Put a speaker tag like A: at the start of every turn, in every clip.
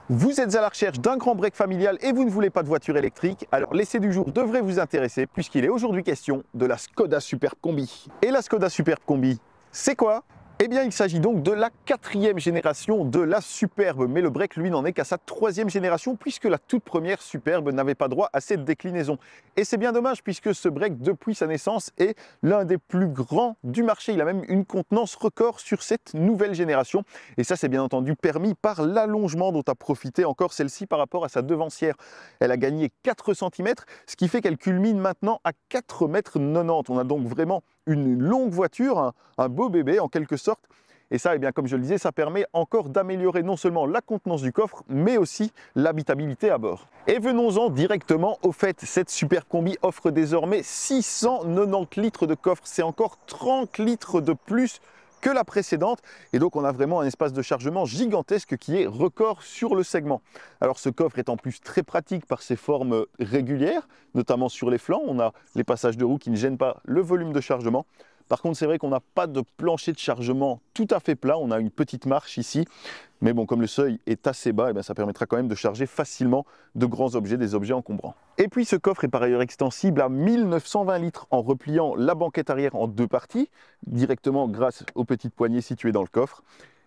A: Vous êtes à la recherche d'un grand break familial et vous ne voulez pas de voiture électrique, alors l'essai du jour devrait vous intéresser puisqu'il est aujourd'hui question de la Škoda Superb Combi. Et la Škoda Superb Combi, c'est quoi? Eh bien, il s'agit donc de la 4e génération de la Superbe, mais le break, lui, n'en est qu'à sa 3e génération, puisque la toute première Superbe n'avait pas droit à cette déclinaison. Et c'est bien dommage, puisque ce break, depuis sa naissance, est l'un des plus grands du marché. Il a même une contenance record sur cette nouvelle génération. Et ça, c'est bien entendu permis par l'allongement dont a profité encore celle-ci par rapport à sa devancière. Elle a gagné 4 cm, ce qui fait qu'elle culmine maintenant à 4,90 m. On a donc vraiment une longue voiture, un beau bébé en quelque sorte. Et ça, eh bien, comme je le disais, ça permet encore d'améliorer non seulement la contenance du coffre, mais aussi l'habitabilité à bord. Et venons-en directement au fait, cette Superb Combi offre désormais 690 litres de coffre. C'est encore 30 litres de plus que la précédente, et donc on a vraiment un espace de chargement gigantesque qui est record sur le segment. Alors ce coffre est en plus très pratique par ses formes régulières, notamment sur les flancs. On a les passages de roues qui ne gênent pas le volume de chargement. Par contre, c'est vrai qu'on n'a pas de plancher de chargement tout à fait plat, on a une petite marche ici, mais bon, comme le seuil est assez bas, eh bien, ça permettra quand même de charger facilement de grands objets, des objets encombrants. Et puis ce coffre est par ailleurs extensible à 1920 litres en repliant la banquette arrière en 2 parties, directement grâce aux petites poignées situées dans le coffre.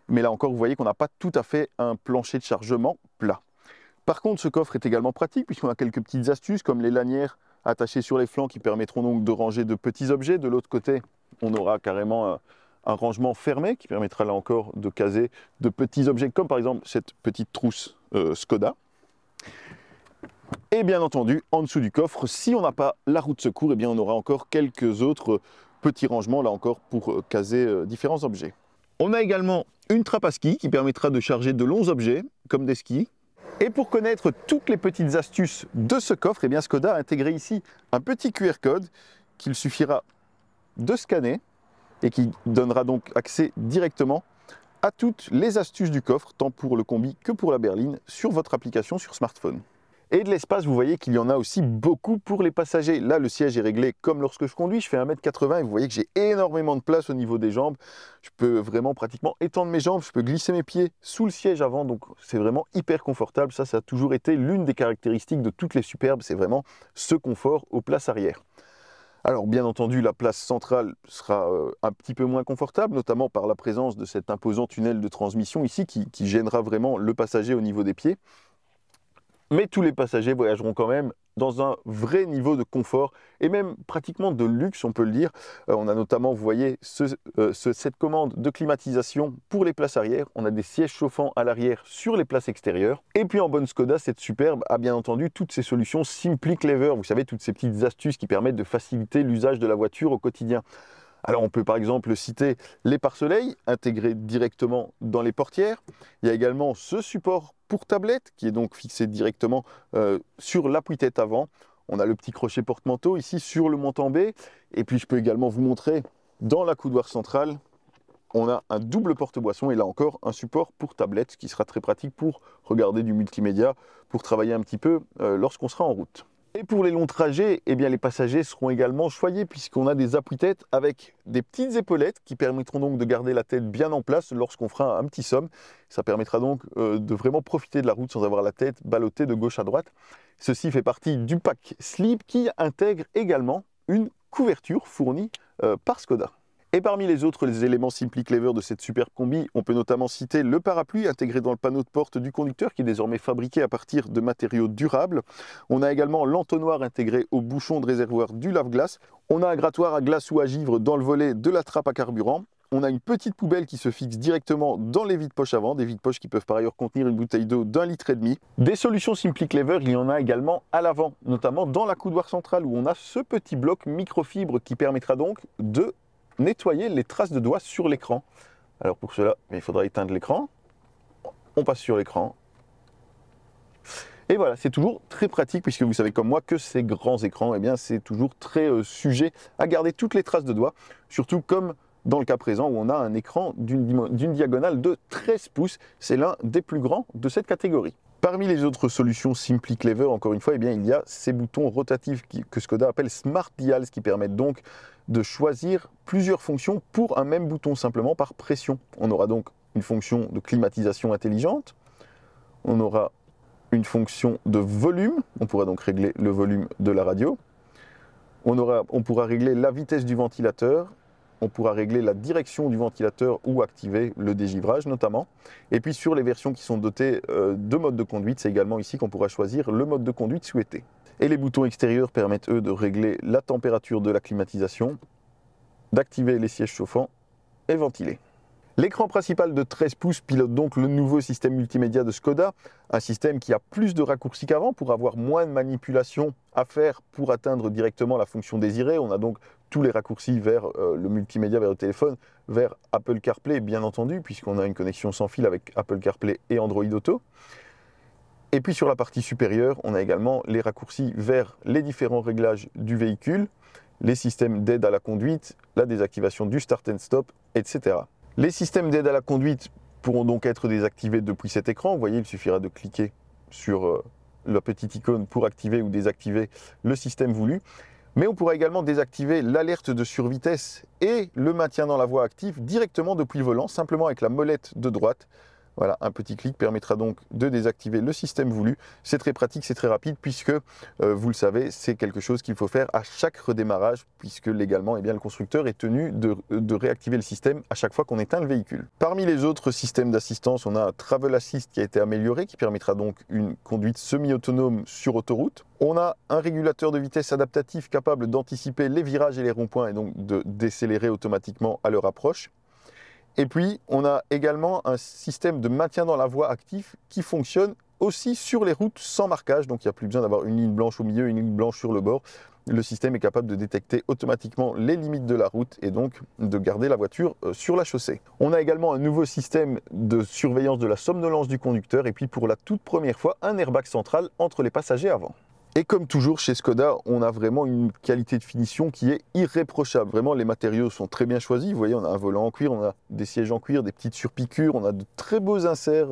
A: Mais là encore, vous voyez qu'on n'a pas tout à fait un plancher de chargement plat. Par contre, ce coffre est également pratique puisqu'on a quelques petites astuces comme les lanières attachées sur les flancs qui permettront donc de ranger de petits objets. De l'autre côté, on aura carrément un rangement fermé qui permettra là encore de caser de petits objets comme par exemple cette petite trousse Škoda. Et bien entendu, en dessous du coffre, si on n'a pas la roue de secours, eh bien on aura encore quelques autres petits rangements là encore pour caser différents objets. On a également une trappe à ski qui permettra de charger de longs objets comme des skis. Et pour connaître toutes les petites astuces de ce coffre, eh bien Škoda a intégré ici un petit QR code qu'il suffira de scanner et qui donnera donc accès directement à toutes les astuces du coffre, tant pour le combi que pour la berline, sur votre application sur smartphone. Et de l'espace, vous voyez qu'il y en a aussi beaucoup pour les passagers. Là, le siège est réglé comme lorsque je conduis. Je fais 1,80 m et vous voyez que j'ai énormément de place au niveau des jambes. Je peux vraiment pratiquement étendre mes jambes. Je peux glisser mes pieds sous le siège avant. Donc, c'est vraiment hyper confortable. Ça a toujours été l'une des caractéristiques de toutes les Superbes. C'est vraiment ce confort aux places arrière. Alors, bien entendu, la place centrale sera un petit peu moins confortable, notamment par la présence de cet imposant tunnel de transmission ici qui gênera vraiment le passager au niveau des pieds. Mais tous les passagers voyageront quand même dans un vrai niveau de confort et même pratiquement de luxe, on peut le dire. On a notamment, vous voyez, cette commande de climatisation pour les places arrière. On a des sièges chauffants à l'arrière sur les places extérieures. Et puis en bonne Škoda, cette Superbe a bien entendu toutes ces solutions Simply Clever. Vous savez, toutes ces petites astuces qui permettent de faciliter l'usage de la voiture au quotidien. Alors on peut par exemple citer les pare-soleil intégrés directement dans les portières. Il y a également ce support pour tablette qui est donc fixé directement sur l'appui-tête avant. On a le petit crochet porte-manteau ici sur le montant B. Et puis je peux également vous montrer dans la coudoir centrale, on a un double porte-boisson et là encore un support pour tablette qui sera très pratique pour regarder du multimédia, pour travailler un petit peu lorsqu'on sera en route. Et pour les longs trajets, eh bien les passagers seront également choyés puisqu'on a des appuis-têtes avec des petites épaulettes qui permettront donc de garder la tête bien en place lorsqu'on fera un petit somme. Ça permettra donc de vraiment profiter de la route sans avoir la tête ballottée de gauche à droite. Ceci fait partie du pack Sleep qui intègre également une couverture fournie par Škoda. Et parmi les autres éléments Simply Clever de cette Superb Combi, on peut notamment citer le parapluie intégré dans le panneau de porte du conducteur qui est désormais fabriqué à partir de matériaux durables. On a également l'entonnoir intégré au bouchon de réservoir du lave-glace. On a un grattoir à glace ou à givre dans le volet de la trappe à carburant. On a une petite poubelle qui se fixe directement dans les vides-poches avant, des vides-poches qui peuvent par ailleurs contenir une bouteille d'eau d'1,5 litre. Des solutions Simply Clever, il y en a également à l'avant, notamment dans la coudoir centrale où on a ce petit bloc microfibre qui permettra donc de nettoyer les traces de doigts sur l'écran. Alors pour cela, il faudra éteindre l'écran. On passe sur l'écran. Et voilà, c'est toujours très pratique puisque vous savez comme moi que ces grands écrans, eh bien c'est toujours très sujet à garder toutes les traces de doigts, surtout comme dans le cas présent où on a un écran d'une diagonale de 13 pouces. C'est l'un des plus grands de cette catégorie. Parmi les autres solutions Simply Clever, encore une fois, eh bien, il y a ces boutons rotatifs que Škoda appelle Smart Dials qui permettent donc de choisir plusieurs fonctions pour un même bouton simplement par pression. On aura donc une fonction de climatisation intelligente, on aura une fonction de volume, on pourra donc régler le volume de la radio. On pourra régler la vitesse du ventilateur, on pourra régler la direction du ventilateur ou activer le dégivrage notamment. Et puis sur les versions qui sont dotées de mode de conduite, c'est également ici qu'on pourra choisir le mode de conduite souhaité. Et les boutons extérieurs permettent eux de régler la température de la climatisation, d'activer les sièges chauffants et ventilés. L'écran principal de 13 pouces pilote donc le nouveau système multimédia de Škoda, un système qui a plus de raccourcis qu'avant pour avoir moins de manipulations à faire pour atteindre directement la fonction désirée. On a donc tous les raccourcis vers le multimédia, vers le téléphone, vers Apple CarPlay bien entendu, puisqu'on a une connexion sans fil avec Apple CarPlay et Android Auto. Et puis sur la partie supérieure, on a également les raccourcis vers les différents réglages du véhicule, les systèmes d'aide à la conduite, la désactivation du start and stop, etc. Les systèmes d'aide à la conduite pourront donc être désactivés depuis cet écran. Vous voyez, il suffira de cliquer sur la petite icône pour activer ou désactiver le système voulu. Mais on pourra également désactiver l'alerte de survitesse et le maintien dans la voie active directement depuis le volant, simplement avec la molette de droite. Voilà, un petit clic permettra donc de désactiver le système voulu. C'est très pratique, c'est très rapide puisque, vous le savez, c'est quelque chose qu'il faut faire à chaque redémarrage puisque légalement, eh bien, le constructeur est tenu de réactiver le système à chaque fois qu'on éteint le véhicule. Parmi les autres systèmes d'assistance, on a un Travel Assist qui a été amélioré, qui permettra donc une conduite semi-autonome sur autoroute. On a un régulateur de vitesse adaptatif capable d'anticiper les virages et les ronds-points et donc de décélérer automatiquement à leur approche. Et puis, on a également un système de maintien dans la voie actif qui fonctionne aussi sur les routes sans marquage. Donc, il n'y a plus besoin d'avoir une ligne blanche au milieu, une ligne blanche sur le bord. Le système est capable de détecter automatiquement les limites de la route et donc de garder la voiture sur la chaussée. On a également un nouveau système de surveillance de la somnolence du conducteur et puis pour la toute première fois, un airbag central entre les passagers avant. Et comme toujours chez Škoda, on a vraiment une qualité de finition qui est irréprochable. Vraiment, les matériaux sont très bien choisis. Vous voyez, on a un volant en cuir, on a des sièges en cuir, des petites surpiqûres, on a de très beaux inserts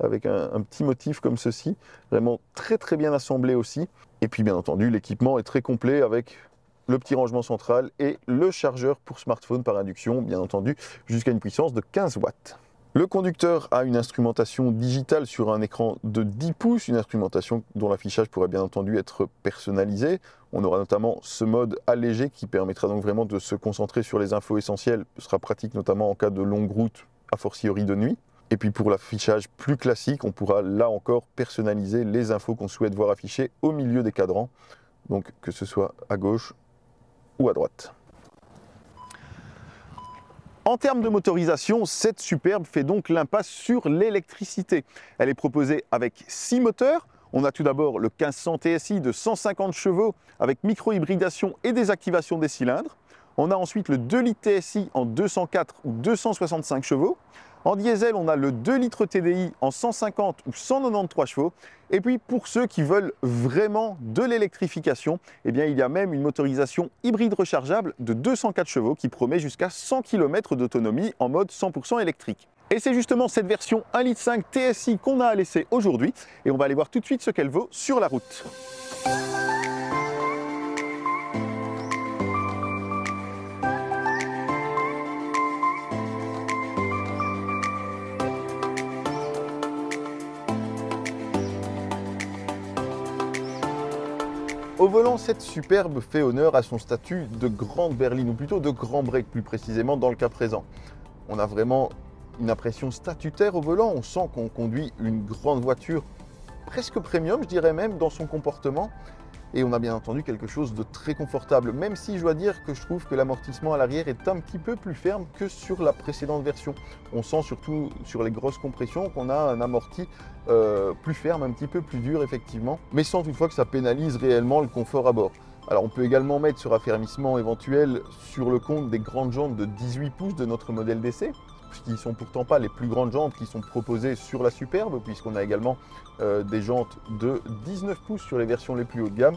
A: avec un petit motif comme ceci. Vraiment très très bien assemblé aussi. Et puis bien entendu, l'équipement est très complet avec le petit rangement central et le chargeur pour smartphone par induction, bien entendu, jusqu'à une puissance de 15 watts. Le conducteur a une instrumentation digitale sur un écran de 10 pouces, une instrumentation dont l'affichage pourrait bien entendu être personnalisé. On aura notamment ce mode allégé qui permettra donc vraiment de se concentrer sur les infos essentielles. Ce sera pratique notamment en cas de longue route, a fortiori de nuit. Et puis pour l'affichage plus classique, on pourra là encore personnaliser les infos qu'on souhaite voir affichées au milieu des cadrans, donc que ce soit à gauche ou à droite. En termes de motorisation, cette Superbe fait donc l'impasse sur l'électricité. Elle est proposée avec 6 moteurs. On a tout d'abord le 1500 TSI de 150 chevaux avec micro-hybridation et désactivation des cylindres. On a ensuite le 2 litres TSI en 204 ou 265 chevaux. En diesel, on a le 2 litres TDI en 150 ou 193 chevaux. Et puis pour ceux qui veulent vraiment de l'électrification, eh bien, il y a même une motorisation hybride rechargeable de 204 chevaux qui promet jusqu'à 100 km d'autonomie en mode 100% électrique. Et c'est justement cette version 1,5 litre TSI qu'on a à laisser aujourd'hui. Et on va aller voir tout de suite ce qu'elle vaut sur la route. Au volant, cette Superbe fait honneur à son statut de grande berline, ou plutôt de grand break plus précisément dans le cas présent. On a vraiment une impression statutaire au volant, on sent qu'on conduit une grande voiture, presque premium je dirais même dans son comportement. Et on a bien entendu quelque chose de très confortable, même si je dois dire que je trouve que l'amortissement à l'arrière est un petit peu plus ferme que sur la précédente version. On sent surtout sur les grosses compressions qu'on a un amorti plus ferme, un petit peu plus dur effectivement, mais sans toutefois que ça pénalise réellement le confort à bord. Alors on peut également mettre ce raffermissement éventuel sur le compte des grandes jantes de 18 pouces de notre modèle d'essai, qui ne sont pourtant pas les plus grandes jantes qui sont proposées sur la Superbe, puisqu'on a également des jantes de 19 pouces sur les versions les plus haut de gamme,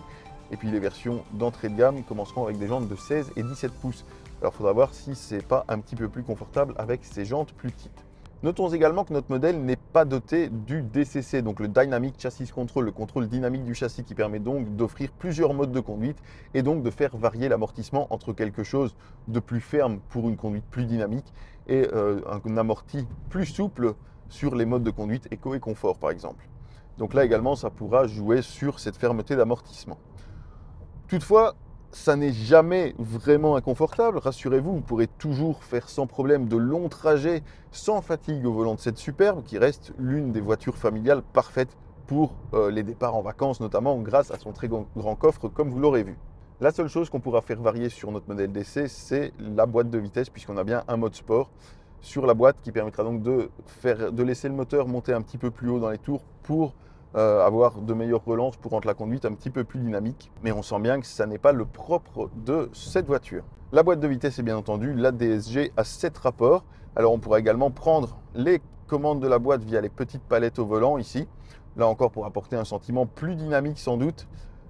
A: et puis les versions d'entrée de gamme commenceront avec des jantes de 16 et 17 pouces. Alors il faudra voir si ce n'est pas un petit peu plus confortable avec ces jantes plus petites. Notons également que notre modèle n'est pas doté du DCC, donc le Dynamic Chassis Control, le contrôle dynamique du châssis qui permet donc d'offrir plusieurs modes de conduite et donc de faire varier l'amortissement entre quelque chose de plus ferme pour une conduite plus dynamique et un amorti plus souple sur les modes de conduite éco et confort par exemple. Donc là également, ça pourra jouer sur cette fermeté d'amortissement. Toutefois, ça n'est jamais vraiment inconfortable. Rassurez-vous, vous pourrez toujours faire sans problème de longs trajets sans fatigue au volant de cette Superbe qui reste l'une des voitures familiales parfaites pour les départs en vacances, notamment grâce à son très grand coffre comme vous l'aurez vu. La seule chose qu'on pourra faire varier sur notre modèle d'essai, c'est la boîte de vitesse puisqu'on a bien un mode sport sur la boîte qui permettra donc de laisser le moteur monter un petit peu plus haut dans les tours pour avoir de meilleures relances pour rendre la conduite un petit peu plus dynamique. Mais on sent bien que ça n'est pas le propre de cette voiture. La boîte de vitesse est bien entendu la DSG à 7 rapports. Alors on pourra également prendre les commandes de la boîte via les petites palettes au volant ici. Là encore pour apporter un sentiment plus dynamique sans doute.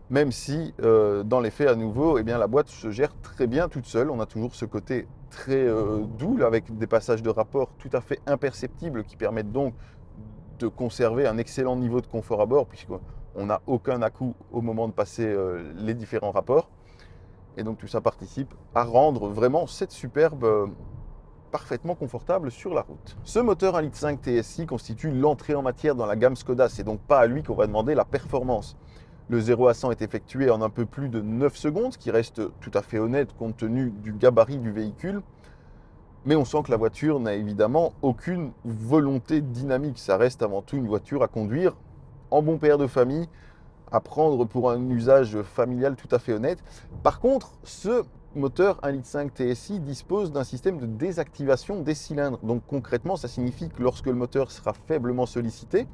A: Même si dans les faits à nouveau, eh bien, la boîte se gère très bien toute seule. On a toujours ce côté très doux avec des passages de rapport tout à fait imperceptibles qui permettent donc de conserver un excellent niveau de confort à bord puisqu'on n'a aucun à-coup au moment de passer les différents rapports. Et donc tout ça participe à rendre vraiment cette Superbe parfaitement confortable sur la route. Ce moteur 1,5 litre TSI constitue l'entrée en matière dans la gamme Skoda. C'est donc pas à lui qu'on va demander la performance. Le 0 à 100 est effectué en un peu plus de 9 secondes, ce qui reste tout à fait honnête compte tenu du gabarit du véhicule. Mais on sent que la voiture n'a évidemment aucune volonté dynamique. Ça reste avant tout une voiture à conduire en bon père de famille, à prendre pour un usage familial tout à fait honnête. Par contre, ce moteur 1,5 litre TSI dispose d'un système de désactivation des cylindres. Donc concrètement, ça signifie que lorsque le moteur sera faiblement sollicité,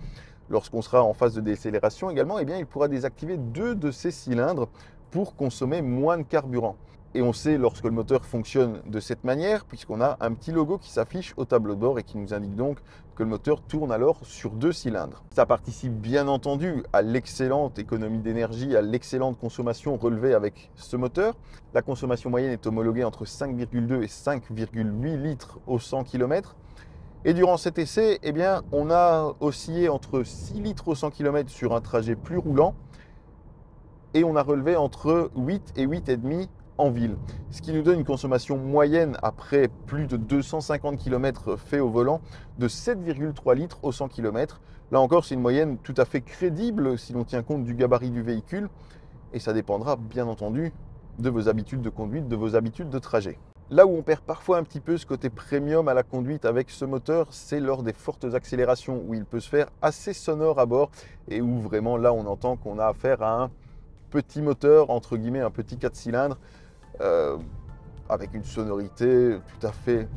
A: lorsqu'on sera en phase de décélération également, eh bien, il pourra désactiver 2 de ces cylindres pour consommer moins de carburant. Et on sait lorsque le moteur fonctionne de cette manière, puisqu'on a un petit logo qui s'affiche au tableau de bord et qui nous indique donc que le moteur tourne alors sur 2 cylindres. Ça participe bien entendu à l'excellente économie d'énergie, à l'excellente consommation relevée avec ce moteur. La consommation moyenne est homologuée entre 5,2 et 5,8 litres au 100 km. Et durant cet essai, eh bien, on a oscillé entre 6 litres au 100 km sur un trajet plus roulant et on a relevé entre 8 et 8,5 en ville. Ce qui nous donne une consommation moyenne après plus de 250 km fait au volant de 7,3 litres au 100 km. Là encore, c'est une moyenne tout à fait crédible si l'on tient compte du gabarit du véhicule et ça dépendra bien entendu de vos habitudes de conduite, de vos habitudes de trajet. Là où on perd parfois un petit peu ce côté premium à la conduite avec ce moteur, c'est lors des fortes accélérations où il peut se faire assez sonore à bord et où vraiment là on entend qu'on a affaire à un petit moteur, entre guillemets un petit 4 cylindres avec une sonorité tout à fait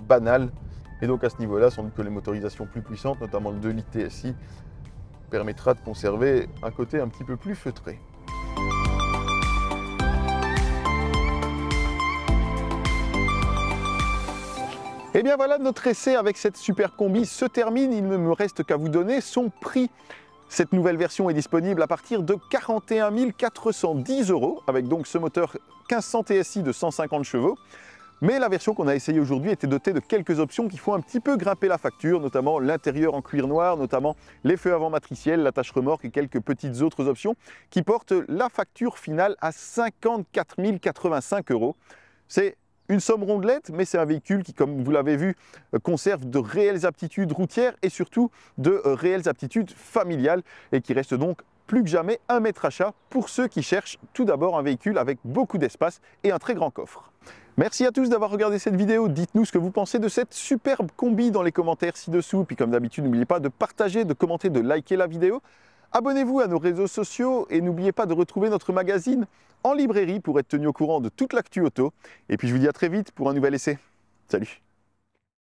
A: banale. Et donc à ce niveau-là, sans doute que les motorisations plus puissantes, notamment le 2 litres TSI, permettra de conserver un côté un petit peu plus feutré. Et bien voilà, notre essai avec cette super combi se termine. Il ne me reste qu'à vous donner son prix. Cette nouvelle version est disponible à partir de 41 410 € avec donc ce moteur 1500 TSI de 150 chevaux. Mais la version qu'on a essayée aujourd'hui était dotée de quelques options qui font un petit peu grimper la facture, notamment l'intérieur en cuir noir, notamment les feux avant matriciels, l'attache remorque et quelques petites autres options qui portent la facture finale à 54 085 €. C'est une somme rondelette, mais c'est un véhicule qui, comme vous l'avez vu, conserve de réelles aptitudes routières et surtout de réelles aptitudes familiales et qui reste donc plus que jamais un maître achat pour ceux qui cherchent tout d'abord un véhicule avec beaucoup d'espace et un très grand coffre. Merci à tous d'avoir regardé cette vidéo. Dites-nous ce que vous pensez de cette superbe combi dans les commentaires ci-dessous. Puis comme d'habitude, n'oubliez pas de partager, de commenter, de liker la vidéo. Abonnez-vous à nos réseaux sociaux et n'oubliez pas de retrouver notre magazine en librairie pour être tenu au courant de toute l'actu auto. Et puis je vous dis à très vite pour un nouvel essai. Salut!